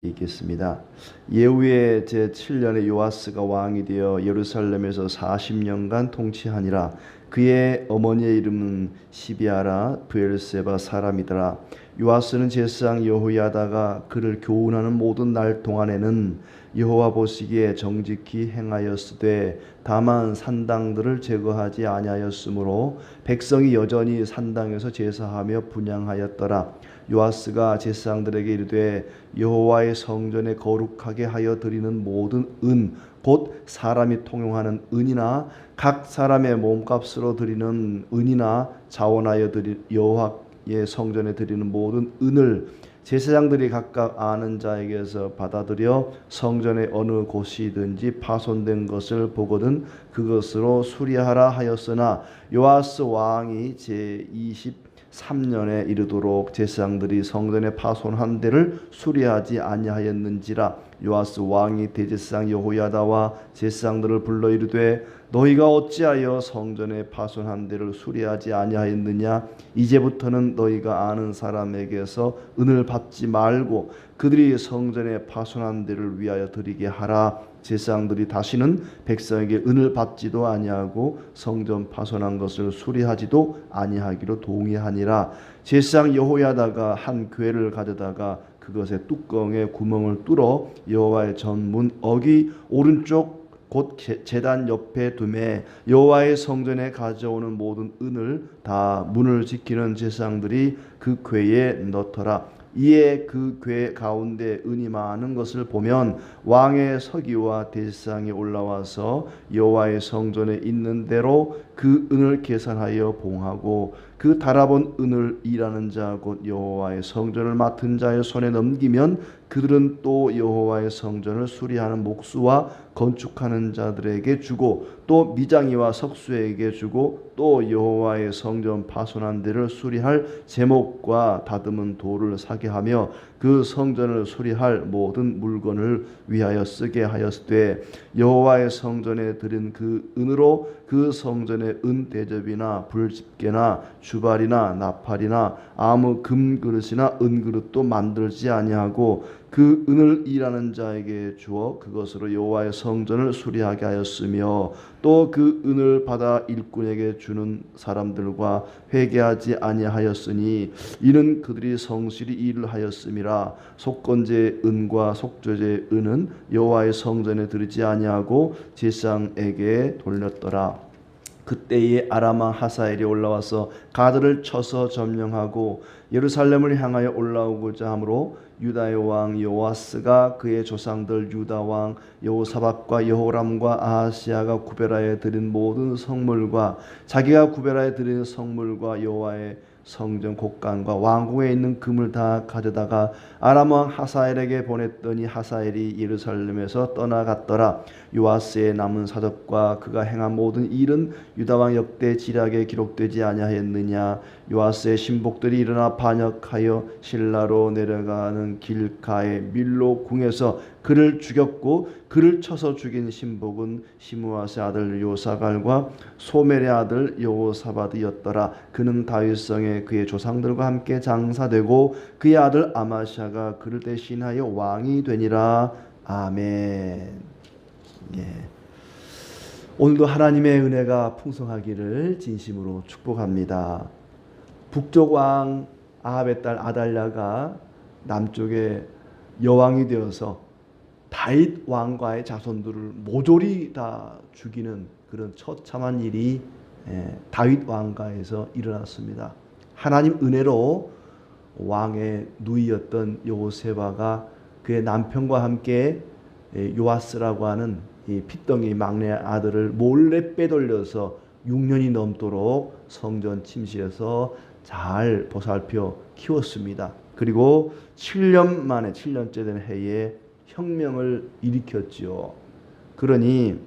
있겠습니다. 예후의 제7년에 요아스가 왕이 되어 예루살렘에서 40년간 통치하니라. 그의 어머니의 이름은 시비아라 브엘세바 사람이더라. 요아스는 제사장 여호야다가 그를 교훈하는 모든 날 동안에는 여호와 보시기에 정직히 행하였으되 다만 산당들을 제거하지 아니하였으므로 백성이 여전히 산당에서 제사하며 분향하였더라. 요아스가 제사장들에게 이르되 여호와의 성전에 거룩하게 하여 드리는 모든 은 곧 사람이 통용하는 은이나 각 사람의 몸값으로 드리는 은이나 자원하여 드릴 여호와의 성전에 드리는 모든 은을 제사장들이 각각 아는 자에게서 받아들여 성전의 어느 곳이든지 파손된 것을 보거든 그것으로 수리하라 하였으나 요아스 왕이 제23년에 이르도록 제사장들이 성전의 파손한 데를 수리하지 아니하였는지라. 요아스 왕이 대제사장 여호야다와 제사장들을 불러 이르되 너희가 어찌하여 성전의 파손한 데를 수리하지 아니하였느냐. 이제부터는 너희가 아는 사람에게서 은을 받지 말고 그들이 성전의 파손한 데를 위하여 드리게 하라. 제사장들이 다시는 백성에게 은을 받지도 아니하고 성전 파손한 것을 수리하지도 아니하기로 동의하니라. 제사장 여호야다가 한 궤를 가져다가 그것의 뚜껑에 구멍을 뚫어 여호와의 전문 어기 오른쪽 곧 제단 옆에 두매 여호와의 성전에 가져오는 모든 은을 다 문을 지키는 제사장들이 그 궤에 넣더라. 이에 그 궤 가운데 은이 많은 것을 보면 왕의 서기와 대제사장이 올라와서 여호와의 성전에 있는 대로 그 은을 계산하여 봉하고 그 달아본 은을 일하는 자 곧 여호와의 성전을 맡은 자의 손에 넘기면 그들은 또 여호와의 성전을 수리하는 목수와 건축하는 자들에게 주고 또 미장이와 석수에게 주고 또 여호와의 성전 파손한 데를 수리할 제목과 다듬은 돌을 사게 하며 그 성전을 수리할 모든 물건을 위하여 쓰게 하였으되 여호와의 성전에 드린 그 은으로 그 성전의 은 대접이나 불집게나 주발이나 나팔이나 아무 금 그릇이나 은 그릇도 만들지 아니하고 그 은을 일하는 자에게 주어 그것으로 여호와의 성전을 수리하게 하였으며 또 그 은을 받아 일꾼에게 주는 사람들과 회개하지 아니하였으니 이는 그들이 성실히 일을 하였음이라. 속건제 은과 속죄제 은은 여호와의 성전에 드리지 아니하고 제사장에게 돌렸더라. 그때에 아람 왕 하사엘이 올라와서 가드를 쳐서 점령하고 예루살렘을 향하여 올라오고자 하므로 유다의 왕 요아스가 그의 조상들 유다 왕 여호사밧과 여호람과 아하시야가 구별하여 드린 모든 성물과 자기가 구별하여 드린 성물과 여호와의 성전 곡간과 왕궁에 있는 금을 다 가져다가 아람 왕 하사엘에게 보냈더니 하사엘이 예루살렘에서 떠나갔더라. 요아스의 남은 사적과 그가 행한 모든 일은 유다 왕 역대 지략에 기록되지 아니하였느냐. 요아스의 신복들이 일어나 반역하여 실라로 내려가는 길가의 밀로 궁에서 그를 죽였고 그를 쳐서 죽인 신복은 시므아스의 아들 요사갈과 소멜의 아들 여호사밧이었더라. 그는 다윗성에 그의 조상들과 함께 장사되고 그의 아들 아마시아가 그를 대신하여 왕이 되니라. 아멘. 예. 오늘도 하나님의 은혜가 풍성하기를 진심으로 축복합니다. 북쪽 왕 아합의 딸 아달랴가 남쪽의 여왕이 되어서 다윗 왕과의 자손들을 모조리 다 죽이는 그런 처참한 일이 다윗 왕가에서 일어났습니다. 하나님 은혜로 왕의 누이였던 여호세바가 그의 남편과 함께 요아스라고 하는 이 핏덩이 막내 아들을 몰래 빼돌려서 6년이 넘도록 성전 침실에서 잘 보살펴 키웠습니다. 그리고 7년 만에 7년째 된 해에 혁명을 일으켰지요. 그러니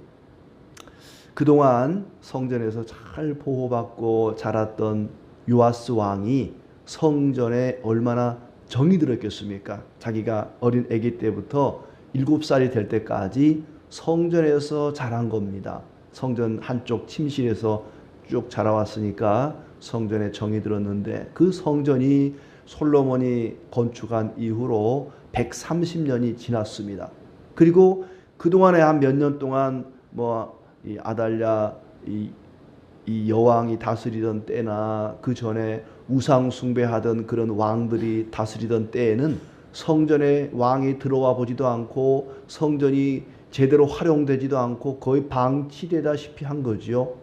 그동안 성전에서 잘 보호받고 자랐던 요아스 왕이 성전에 얼마나 정이 들었겠습니까? 자기가 어린 아기 때부터 7살이 될 때까지 성전에서 자란 겁니다. 성전 한쪽 침실에서 쭉 자라왔으니까 성전에 정이 들었는데 그 성전이 솔로몬이 건축한 이후로 130년이 지났습니다. 그리고 그동안에 한 몇 년 동안 이 아달랴 이 여왕이 다스리던 때나 그 전에 우상 숭배하던 그런 왕들이 다스리던 때에는 성전에 왕이 들어와 보지도 않고 성전이 제대로 활용되지도 않고 거의 방치되다시피 한 거지요.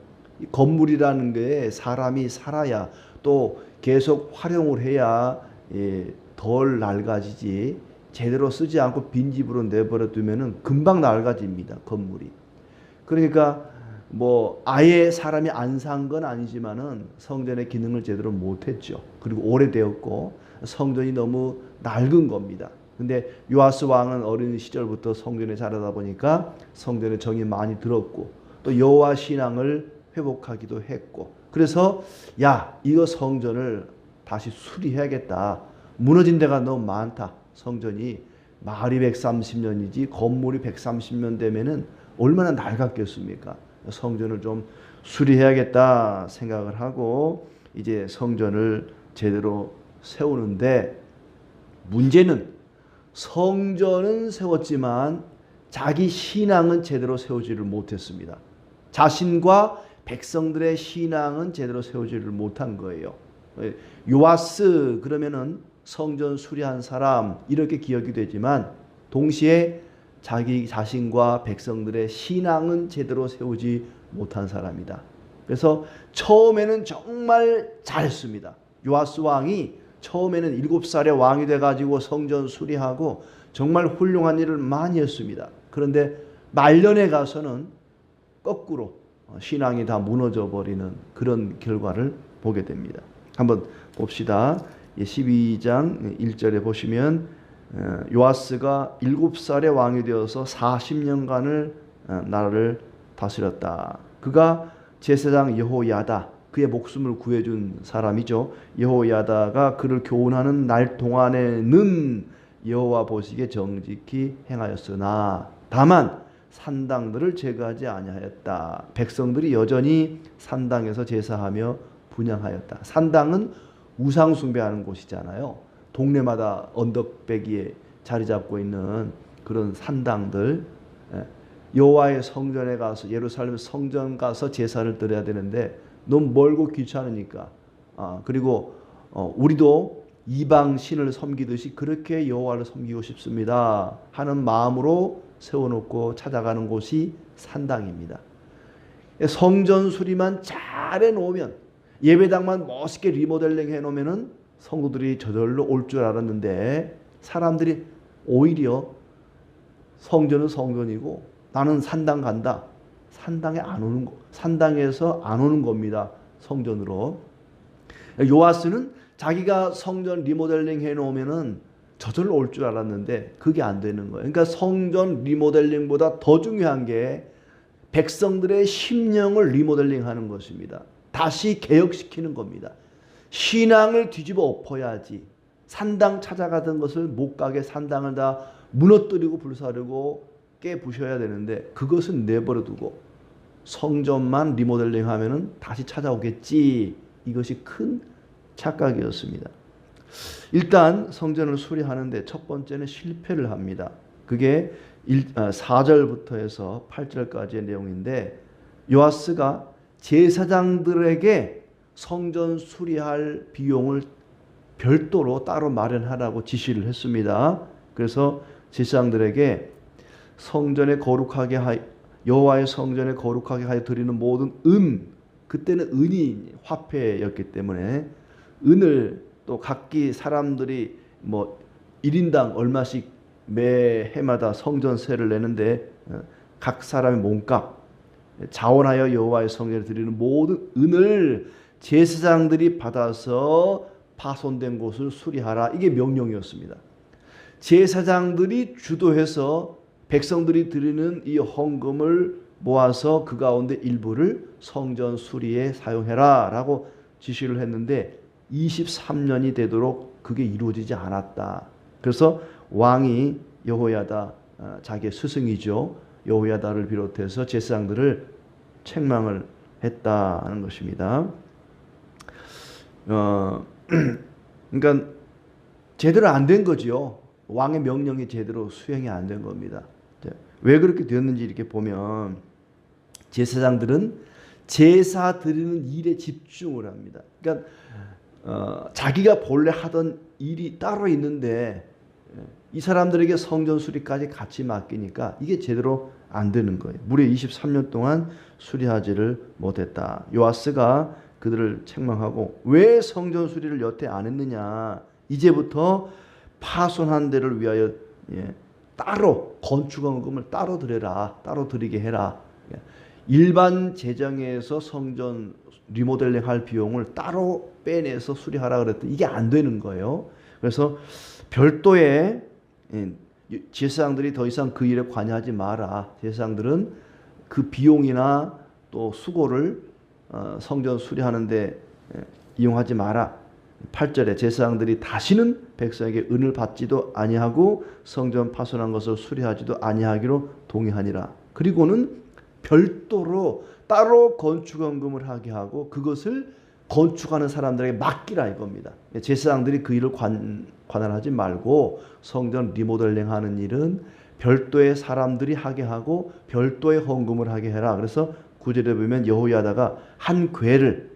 건물이라는 게 사람이 살아야 또 계속 활용을 해야 덜 낡아지지, 제대로 쓰지 않고 빈집으로 내버려 두면은 금방 낡아집니다, 건물이. 그러니까 아예 사람이 안 산 건 아니지만은 성전의 기능을 제대로 못했죠. 그리고 오래되었고 성전이 너무 낡은 겁니다. 근데 요아스 왕은 어린 시절부터 성전에 자라다 보니까 성전에 정이 많이 들었고 또 여호와 신앙을 회복하기도 했고, 그래서 이거 성전을 다시 수리해야겠다. 무너진 데가 너무 많다. 성전이 말이 130년이지 건물이 130년 되면은 얼마나 낡았겠습니까? 성전을 좀 수리해야겠다 생각을 하고 이제 성전을 제대로 세우는데, 문제는 성전은 세웠지만 자기 신앙은 제대로 세우지를 못했습니다. 자신과 백성들의 신앙은 제대로 세우지를 못한 거예요. 요아스 그러면은 성전 수리한 사람 이렇게 기억이 되지만 동시에 자기 자신과 백성들의 신앙은 제대로 세우지 못한 사람이다. 그래서 처음에는 정말 잘했습니다. 요아스 왕이 처음에는 7살에 왕이 돼가지고 성전 수리하고 정말 훌륭한 일을 많이 했습니다. 그런데 말년에 가서는 거꾸로 신앙이 다 무너져 버리는 그런 결과를 보게 됩니다. 한번 봅시다. 12장 1절에 보시면 요아스가 7살에 왕이 되어서 40년간을 나라를 다스렸다. 그가 제사장 여호야다, 그의 목숨을 구해준 사람이죠. 여호야다가 그를 교훈하는 날 동안에는 여호와 보시기에 정직히 행하였으나 다만 산당들을 제거하지 아니하였다. 백성들이 여전히 산당에서 제사하며 분향하였다. 산당은 우상 숭배하는 곳이잖아요. 동네마다 언덕배기에 자리 잡고 있는 그런 산당들, 여호와의 성전에 가서, 예루살렘 성전 가서 제사를 드려야 되는데 너무 멀고 귀찮으니까, 그리고 우리도 이방 신을 섬기듯이 그렇게 여호와를 섬기고 싶습니다 하는 마음으로 세워놓고 찾아가는 곳이 산당입니다. 성전 수리만 잘 해놓으면, 예배당만 멋있게 리모델링 해놓으면은 성도들이 저절로 올 줄 알았는데 사람들이 오히려 성전은 성전이고 나는 산당 간다. 산당에서 안 오는 겁니다. 성전으로. 요아스는 자기가 성전 리모델링 해놓으면은 저절로 올 줄 알았는데 그게 안 되는 거예요. 그러니까 성전 리모델링보다 더 중요한 게 백성들의 심령을 리모델링 하는 것입니다. 다시 개혁시키는 겁니다. 신앙을 뒤집어 엎어야지. 산당 찾아가던 것을 못 가게 산당을 다 무너뜨리고 불사르고 깨부셔야 되는데 그것은 내버려 두고 성전만 리모델링 하면은 다시 찾아오겠지. 이것이 큰 착각이었습니다. 일단 성전을 수리하는데 첫 번째는 실패를 합니다. 그게 4절부터 해서 8절까지의 내용인데, 요아스가 제사장들에게 성전 수리할 비용을 별도로 따로 마련하라고 지시를 했습니다. 그래서 제사장들에게 성전에 거룩하게 여호와의 성전에 거룩하게 하여 드리는 모든 그때는 은이 화폐였기 때문에 은을 또 각기 사람들이 1인당 얼마씩 매 해마다 성전세를 내는데 각 사람의 몸값, 자원하여 여호와의 성전에 드리는 모든 은을 제사장들이 받아서 파손된 곳을 수리하라. 이게 명령이었습니다. 제사장들이 주도해서 백성들이 드리는 이 헌금을 모아서 그 가운데 일부를 성전 수리에 사용해라 라고 지시를 했는데 23년이 되도록 그게 이루어지지 않았다. 그래서 왕이 여호야다, 자기의 스승이죠, 여호야다를 비롯해서 제사장들을 책망을 했다는 것입니다. 그러니까 제대로 안 된 거지요. 왕의 명령이 제대로 수행이 안 된 겁니다. 왜 그렇게 되었는지 이렇게 보면 제사장들은 제사 드리는 일에 집중을 합니다. 그러니까 자기가 본래 하던 일이 따로 있는데 이 사람들에게 성전 수리까지 같이 맡기니까 이게 제대로 안 되는 거예요. 무려 23년 동안 수리하지를 못했다. 요아스가 그들을 책망하고 왜 성전 수리를 여태 안 했느냐. 이제부터 파손한 데를 위하여 따로 건축원금을 따로 드려라. 따로 드리게 해라. 일반 재정에서 성전 리모델링 할 비용을 따로 빼내서 수리하라 그랬더니 이게 안 되는 거예요. 그래서 별도의 제사장들이 더 이상 그 일에 관여하지 마라. 제사장들은 그 비용이나 또 수고를 성전 수리하는데 이용하지 마라. 8절에 제사장들이 다시는 백성에게 은을 받지도 아니하고 성전 파손한 것을 수리하지도 아니하기로 동의하니라. 그리고는 별도로 따로 건축원금을 하게 하고 그것을 건축하는 사람들에게 맡기라 이겁니다. 제사장들이 그 일을 관할하지 말고 성전 리모델링 하는 일은 별도의 사람들이 하게 하고 별도의 헌금을 하게 해라. 그래서 9절에 보면 여호야다가 한 궤를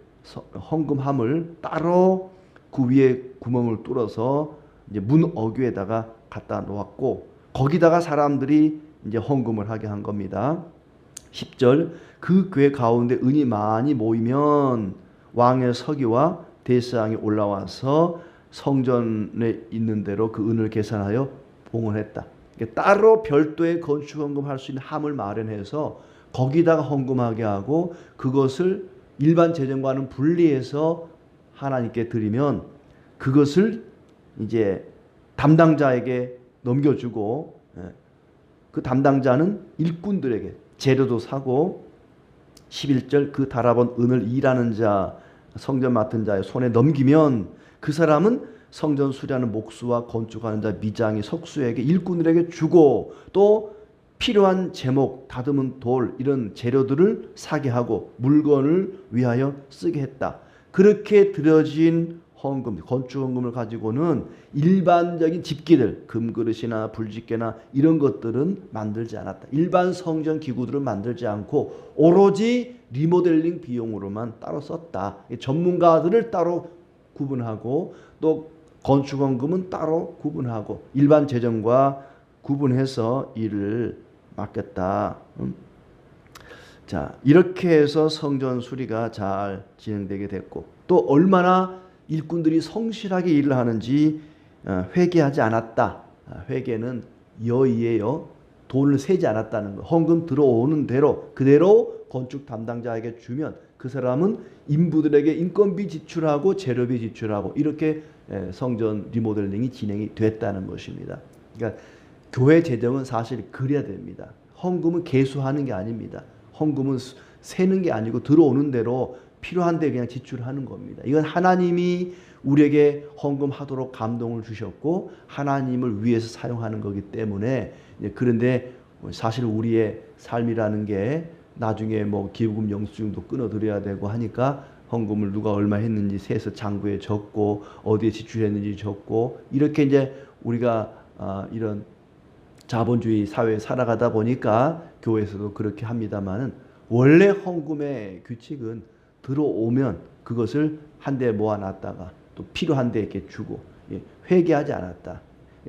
헌금함을 따로 그 위에 구멍을 뚫어서 이제 문 어귀에다가 갖다 놓았고 거기다가 사람들이 이제 헌금을 하게 한 겁니다. 10절 그 궤 가운데 은이 많이 모이면 왕의 서기와 대사장이 올라와서 성전에 있는 대로 그 은을 계산하여 봉헌했다. 따로 별도의 건축헌금 할 수 있는 함을 마련해서 거기다가 헌금하게 하고 그것을 일반 재정과는 분리해서 하나님께 드리면 그것을 이제 담당자에게 넘겨주고 그 담당자는 일꾼들에게 재료도 사고 11절 그 달아본 은을 일하는 자 성전 맡은 자의 손에 넘기면 그 사람은 성전 수리하는 목수와 건축하는 자 미장이 석수에게 일꾼들에게 주고 또 필요한 제목 다듬은 돌 이런 재료들을 사게 하고 물건을 위하여 쓰게 했다. 그렇게 들여진 헌금, 건축헌금을 가지고는 일반적인 집기들, 금그릇이나 불집게나 이런 것들은 만들지 않았다. 일반 성전 기구들은 만들지 않고 오로지 리모델링 비용으로만 따로 썼다. 전문가들을 따로 구분하고 또 건축헌금은 따로 구분하고 일반 재정과 구분해서 일을 맡겼다. 자, 이렇게 해서 성전 수리가 잘 진행되게 됐고 또 얼마나 일꾼들이 성실하게 일을 하는지 회계하지 않았다. 회계는 여의예요. 돈을 세지 않았다는 거. 헌금 들어오는 대로 그대로 건축 담당자에게 주면 그 사람은 인부들에게 인건비 지출하고 재료비 지출하고 이렇게 성전 리모델링이 진행이 됐다는 것입니다. 그러니까 교회 재정은 사실 그래야 됩니다. 헌금은 계수하는 게 아닙니다. 헌금은 세는 게 아니고 들어오는 대로 필요한 데 그냥 지출하는 겁니다. 이건 하나님이 우리에게 헌금하도록 감동을 주셨고 하나님을 위해서 사용하는 거기 때문에 그런데 사실 우리의 삶이라는 게 나중에 뭐 기부금 영수증도 끊어드려야 되고 하니까 헌금을 누가 얼마 했는지 세서 장부에 적고 어디에 지출했는지 적고 이렇게 이제 우리가 이런 자본주의 사회에 살아가다 보니까 교회에서도 그렇게 합니다만은 원래 헌금의 규칙은 들어오면 그것을 한 대 모아놨다가 또 필요한 데 이렇게 주고 회개하지 않았다.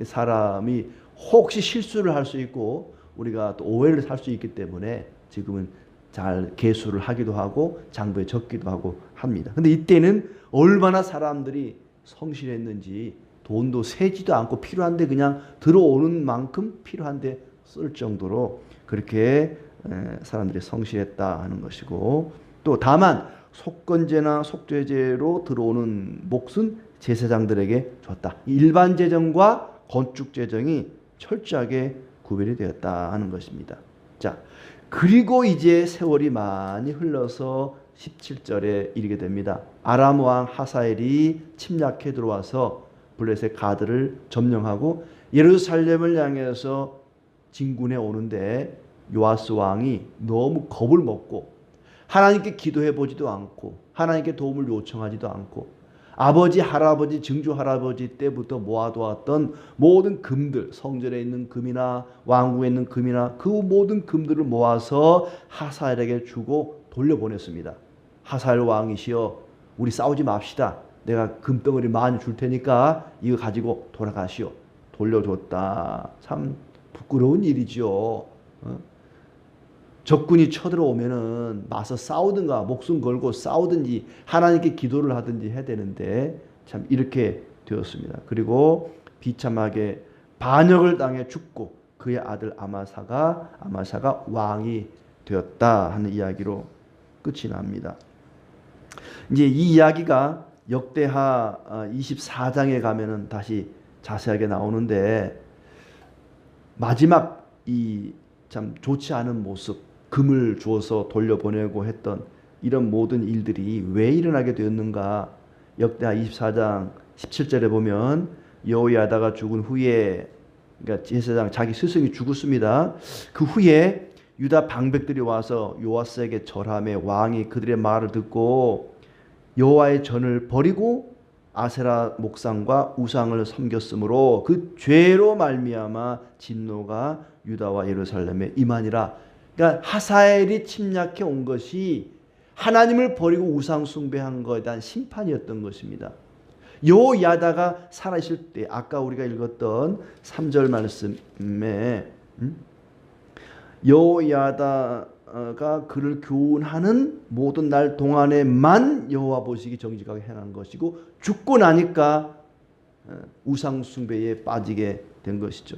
사람이 혹시 실수를 할 수 있고 우리가 또 오해를 살 수 있기 때문에 지금은 잘 계수를 하기도 하고 장부에 적기도 하고 합니다. 근데 이때는 얼마나 사람들이 성실했는지 돈도 세지도 않고 필요한데 그냥 들어오는 만큼 필요한데 쓸 정도로 그렇게 사람들이 성실했다 하는 것이고 또 다만 속건제나 속죄제로 들어오는 몫은 제사장들에게 줬다. 일반 재정과 건축 재정이 철저하게 구별이 되었다 하는 것입니다. 자, 그리고 이제 세월이 많이 흘러서 17절에 이르게 됩니다. 아람 왕 하사엘이 침략해 들어와서 블레셋 가드를 점령하고 예루살렘을 향해서 진군해 오는데 요아스 왕이 너무 겁을 먹고 하나님께 기도해 보지도 않고 하나님께 도움을 요청하지도 않고 아버지, 할아버지, 증조 할아버지 때부터 모아두었던 모든 금들, 성전에 있는 금이나 왕궁에 있는 금이나 그 모든 금들을 모아서 하사엘에게 주고 돌려보냈습니다. 하사엘 왕이시여, 우리 싸우지 맙시다. 내가 금덩어리 많이 줄 테니까 이거 가지고 돌아가시오. 돌려줬다. 참 부끄러운 일이죠. 적군이 쳐들어오면은 맞서 싸우든가 목숨 걸고 싸우든지 하나님께 기도를 하든지 해야 되는데 참 이렇게 되었습니다. 그리고 비참하게 반역을 당해 죽고 그의 아들 아마샤가 왕이 되었다 하는 이야기로 끝이 납니다. 이제 이 이야기가 역대하 24장에 가면은 다시 자세하게 나오는데, 마지막 이 참 좋지 않은 모습, 금을 주어서 돌려보내고 했던 이런 모든 일들이 왜 일어나게 되었는가? 역대하 24장 17절에 보면 여호야다가 죽은 후에, 그러니까 제사장 자기 스승이 죽었습니다. 그 후에 유다 방백들이 와서 요아스에게 절하며 왕이 그들의 말을 듣고 여호와의 전을 버리고 아세라 목상과 우상을 섬겼으므로 그 죄로 말미암아 진노가 유다와 예루살렘에 임하니라. 그러니까 하사엘이 침략해 온 것이 하나님을 버리고 우상 숭배한 것에 대한 심판이었던 것입니다. 여호야다가 살아있을 때, 아까 우리가 읽었던 3절 말씀에 여호야다가 그를 교훈하는 모든 날 동안에만 여호와 보시기 정직하게 행한 것이고, 죽고 나니까 우상 숭배에 빠지게 된 것이죠.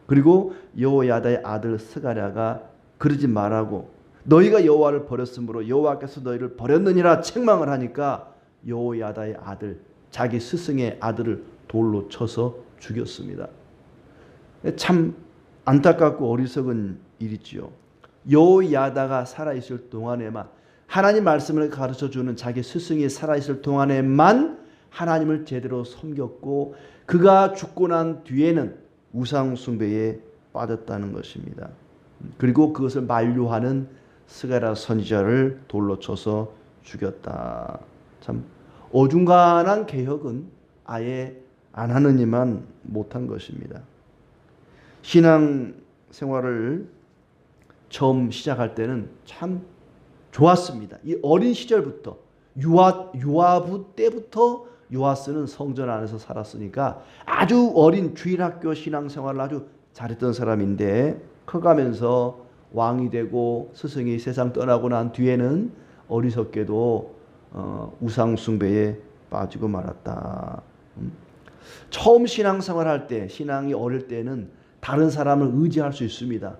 그리고 여호야다의 아들 스가랴가 그러지 말라고, 너희가 여호와를 버렸으므로 여호와께서 너희를 버렸느니라 책망을 하니까 여호야다의 아들, 자기 스승의 아들을 돌로 쳐서 죽였습니다. 참 안타깝고 어리석은 일이지요. 여호야다가 살아있을 동안에만, 하나님 말씀을 가르쳐주는 자기 스승이 살아있을 동안에만 하나님을 제대로 섬겼고, 그가 죽고 난 뒤에는 우상 숭배에 빠졌다는 것입니다. 그리고 그것을 만류하는 스가랴 선지자를 돌로 쳐서 죽였다. 참 어중간한 개혁은 아예 안 하느니만 못한 것입니다. 신앙 생활을 처음 시작할 때는 참 좋았습니다. 이 어린 시절부터 유아부 때부터 요아스는 성전 안에서 살았으니까 아주 어린 주일학교 신앙생활을 아주 잘했던 사람인데, 커가면서 왕이 되고 스승이 세상 떠나고 난 뒤에는 어리석게도 우상 숭배에 빠지고 말았다. 처음 신앙생활 할 때, 신앙이 어릴 때는 다른 사람을 의지할 수 있습니다.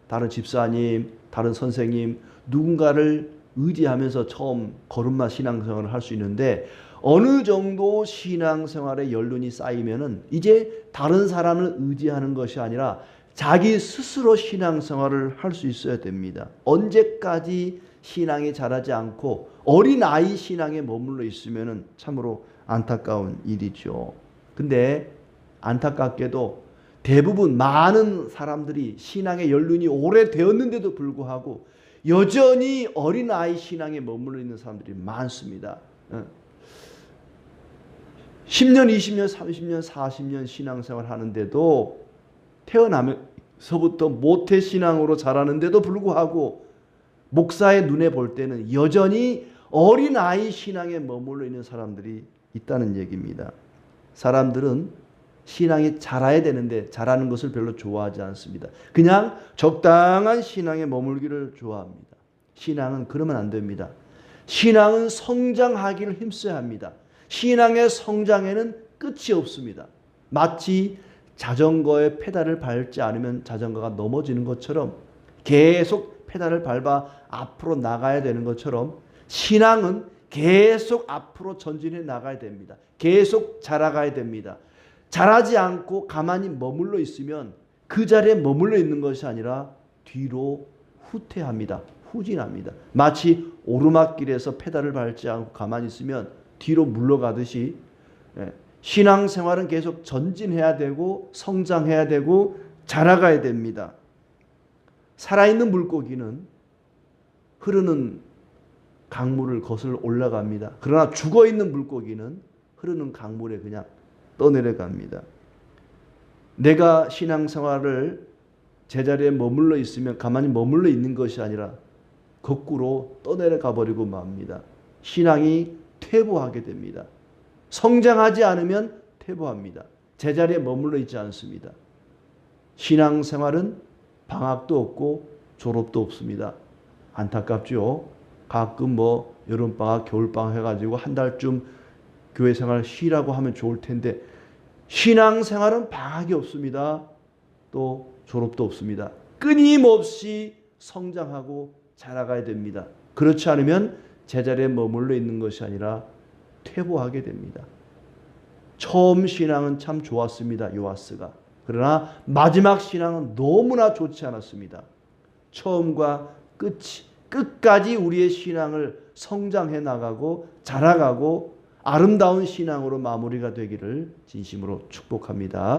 다른 집사님, 다른 선생님, 누군가를 의지하면서 처음 걸음마 신앙생활을 할 수 있는데, 어느 정도 신앙생활에 연륜이 쌓이면은 이제 다른 사람을 의지하는 것이 아니라 자기 스스로 신앙생활을 할 수 있어야 됩니다. 언제까지 신앙이 자라지 않고 어린아이 신앙에 머물러 있으면은 참으로 안타까운 일이죠. 근데 안타깝게도 대부분 많은 사람들이 신앙의 연륜이 오래되었는데도 불구하고 여전히 어린아이 신앙에 머물러 있는 사람들이 많습니다. 10년, 20년, 30년, 40년 신앙생활 하는데도, 태어나면서부터 모태신앙으로 자라는데도 불구하고 목사의 눈에 볼 때는 여전히 어린아이 신앙에 머물러 있는 사람들이 있다는 얘기입니다. 사람들은 신앙이 자라야 되는데 자라는 것을 별로 좋아하지 않습니다. 그냥 적당한 신앙에 머물기를 좋아합니다. 신앙은 그러면 안 됩니다. 신앙은 성장하기를 힘써야 합니다. 신앙의 성장에는 끝이 없습니다. 마치 자전거의 페달을 밟지 않으면 자전거가 넘어지는 것처럼, 계속 페달을 밟아 앞으로 나가야 되는 것처럼 신앙은 계속 앞으로 전진해 나가야 됩니다. 계속 자라가야 됩니다. 자라지 않고 가만히 머물러 있으면 그 자리에 머물러 있는 것이 아니라 뒤로 후퇴합니다. 후진합니다. 마치 오르막길에서 페달을 밟지 않고 가만히 있으면 뒤로 물러가듯이, 신앙생활은 계속 전진해야 되고 성장해야 되고 자라가야 됩니다. 살아있는 물고기는 흐르는 강물을 거슬러 올라갑니다. 그러나 죽어있는 물고기는 흐르는 강물에 그냥 떠내려갑니다. 내가 신앙생활을 제자리에 머물러 있으면 가만히 머물러 있는 것이 아니라 거꾸로 떠내려가 버리고 맙니다. 신앙이 퇴보하게 됩니다. 성장하지 않으면 퇴보합니다. 제자리에 머물러 있지 않습니다. 신앙생활은 방학도 없고 졸업도 없습니다. 안타깝죠. 가끔 여름방학, 겨울방학 해가지고 한 달쯤 교회생활 쉬라고 하면 좋을 텐데 신앙생활은 방학이 없습니다. 또 졸업도 없습니다. 끊임없이 성장하고 자라가야 됩니다. 그렇지 않으면 제자리에 머물러 있는 것이 아니라 퇴보하게 됩니다. 처음 신앙은 참 좋았습니다. 요아스가. 그러나 마지막 신앙은 너무나 좋지 않았습니다. 처음과 끝까지 우리의 신앙을 성장해 나가고 자라가고 아름다운 신앙으로 마무리가 되기를 진심으로 축복합니다.